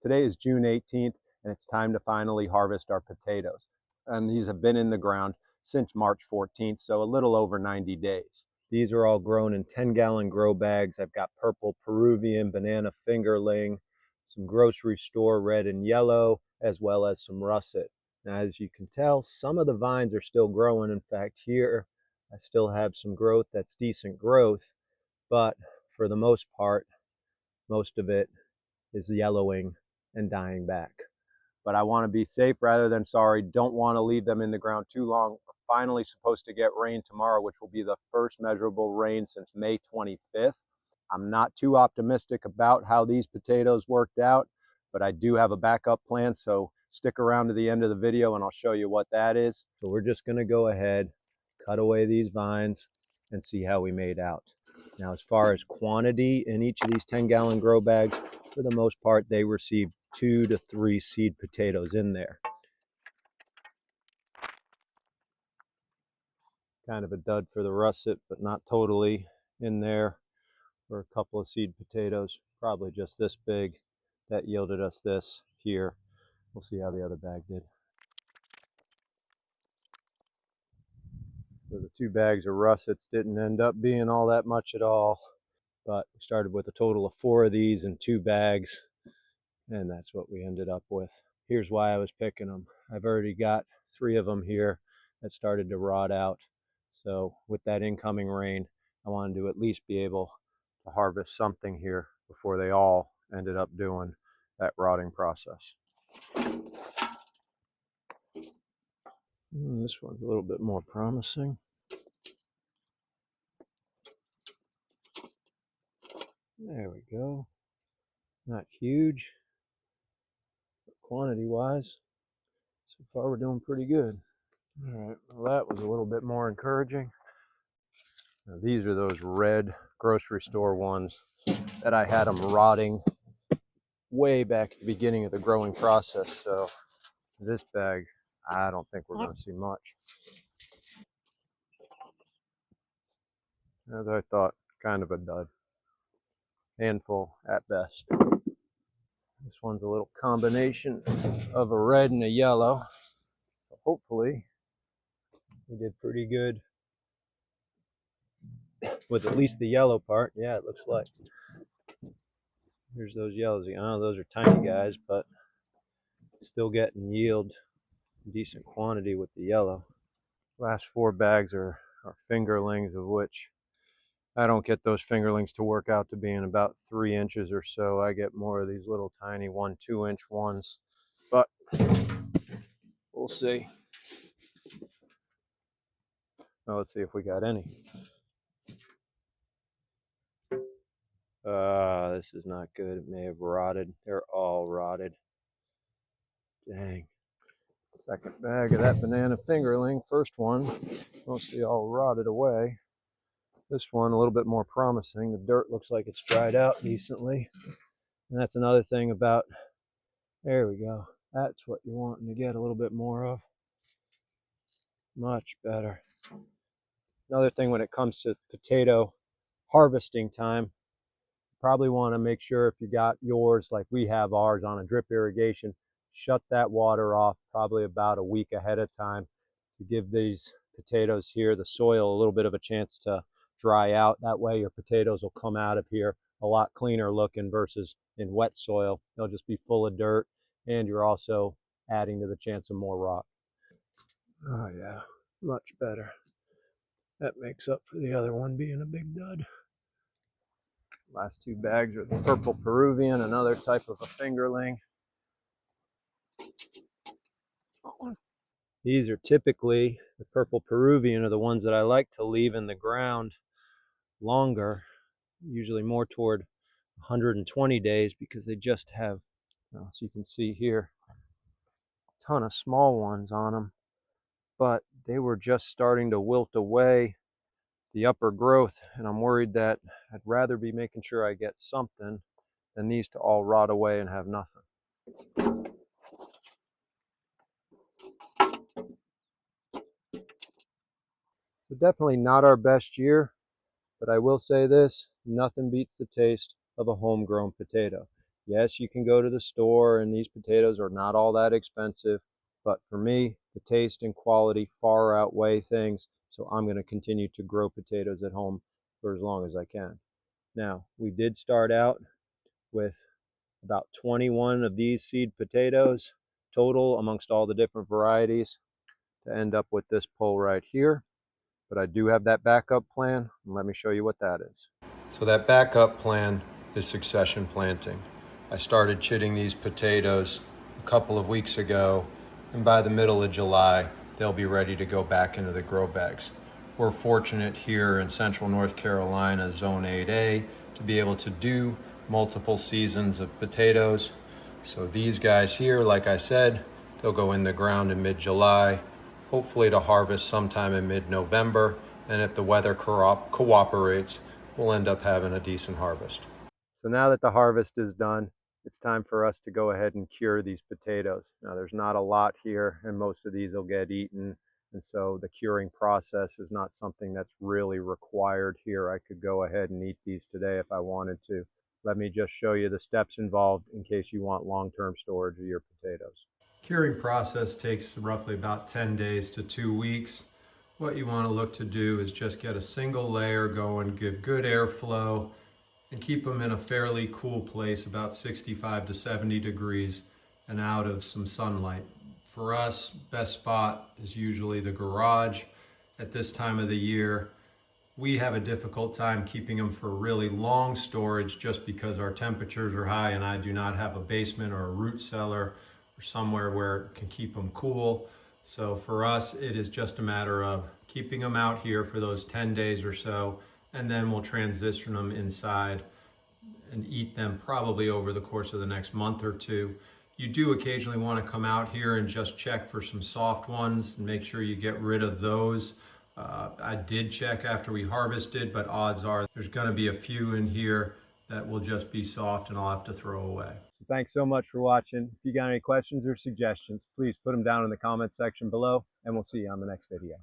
Today is June 18th, and it's time to finally harvest our potatoes. And these have been in the ground since March 14th, so a little over 90 days. These are all grown in 10-gallon grow bags. I've got purple Peruvian, banana fingerling, some grocery store red and yellow, as well as some russet. Now, as you can tell, some of the vines are still growing. In fact, here I still have some growth that's decent growth, but for the most part, most of it is yellowing and dying back. But I want to be safe rather than sorry. Don't want to leave them in the ground too long. We're finally supposed to get rain tomorrow, which will be the first measurable rain since May 25th. I'm not too optimistic about how these potatoes worked out, but I do have a backup plan, so stick around to the end of the video and I'll show you what that is. So we're just going to go ahead, cut away these vines, and see how we made out. Now, as far as quantity in each of these 10-gallon grow bags, for the most part, they received 2 to 3 seed potatoes in there. Kind of a dud for the russet, but not totally in there for a couple of seed potatoes, probably just this big. That yielded us this here. We'll see how the other bag did. So the 2 bags of russets didn't end up being all that much at all, but we started with a total of 4 of these in 2 bags, and that's what we ended up with. Here's why I was picking them. I've already got 3 of them here that started to rot out. So with that incoming rain, I wanted to at least be able to harvest something here before they all ended up doing that rotting process. This one's a little bit more promising. There we go. Not huge, but quantity-wise, so far we're doing pretty good. All right, well, that was a little bit more encouraging. Now, these are those red grocery store ones that I had them rotting way back at the beginning of the growing process. So this bag, I don't think we're going to see much. As I thought, kind of a dud. Handful at best. This one's a little combination of a red and a yellow. So hopefully we did pretty good with at least the yellow part. Yeah, it looks like. Here's those yellows. I know those are tiny guys, but still getting yield, decent quantity with the yellow. Last 4 bags are fingerlings, of which I don't get those fingerlings to work out to being about 3 inches or so. I get more of these little tiny 1-2 inch ones, but we'll see. Now let's see if we got any. This is not good. It may have rotted. They're all rotted. Dang. Second bag of that banana fingerling. First one, mostly all rotted away. This one, a little bit more promising. The dirt looks like it's dried out decently. And that's another thing about, there we go. That's what you're wanting to get a little bit more of. Much better. Another thing when it comes to potato harvesting time, probably want to make sure if you got yours like we have ours on a drip irrigation, shut that water off probably about a week ahead of time to give these potatoes here, the soil, a little bit of a chance to dry out. That way your potatoes will come out of here a lot cleaner looking versus in wet soil. They'll just be full of dirt, and you're also adding to the chance of more rot. Oh yeah, much better. That makes up for the other one being a big dud. Last 2 bags are the purple Peruvian, another type of a fingerling. These are typically, the purple Peruvian are the ones that I like to leave in the ground longer, usually more toward 120 days, because they just have, as you can see here, a ton of small ones on them, but they were just starting to wilt away the upper growth, and I'm worried that I'd rather be making sure I get something than these to all rot away and have nothing. So definitely not our best year, but I will say this, nothing beats the taste of a homegrown potato. Yes, you can go to the store and these potatoes are not all that expensive, but for me, the taste and quality far outweigh things. So I'm going to continue to grow potatoes at home for as long as I can. Now, we did start out with about 21 of these seed potatoes total amongst all the different varieties to end up with this pole right here. But I do have that backup plan, and let me show you what that is. So that backup plan is succession planting. I started chitting these potatoes a couple of weeks ago, and by the middle of July, they'll be ready to go back into the grow bags. We're fortunate here in central North Carolina, Zone 8A, to be able to do multiple seasons of potatoes. So these guys here, like I said, they'll go in the ground in mid-July, hopefully to harvest sometime in mid-November, and if the weather cooperates, we'll end up having a decent harvest. So now that the harvest is done, it's time for us to go ahead and cure these potatoes. Now there's not a lot here, and most of these will get eaten, and so the curing process is not something that's really required here. I could go ahead and eat these today if I wanted to. Let me just show you the steps involved in case you want long-term storage of your potatoes. Curing process takes roughly about 10 days to 2 weeks. What you want to look to do is just get a single layer going, give good airflow, and keep them in a fairly cool place, about 65 to 70 degrees, and out of some sunlight. For us, best spot is usually the garage. At this time of the year, we have a difficult time keeping them for really long storage just because our temperatures are high and I do not have a basement or a root cellar or somewhere where it can keep them cool. So for us, it is just a matter of keeping them out here for those 10 days or so, and then we'll transition them inside and eat them probably over the course of the next month or two. You do occasionally want to come out here and just check for some soft ones and make sure you get rid of those. I did check after we harvested, but odds are there's going to be a few in here that will just be soft and I'll have to throw away. So thanks so much for watching. If you got any questions or suggestions, please put them down in the comment section below, and we'll see you on the next video.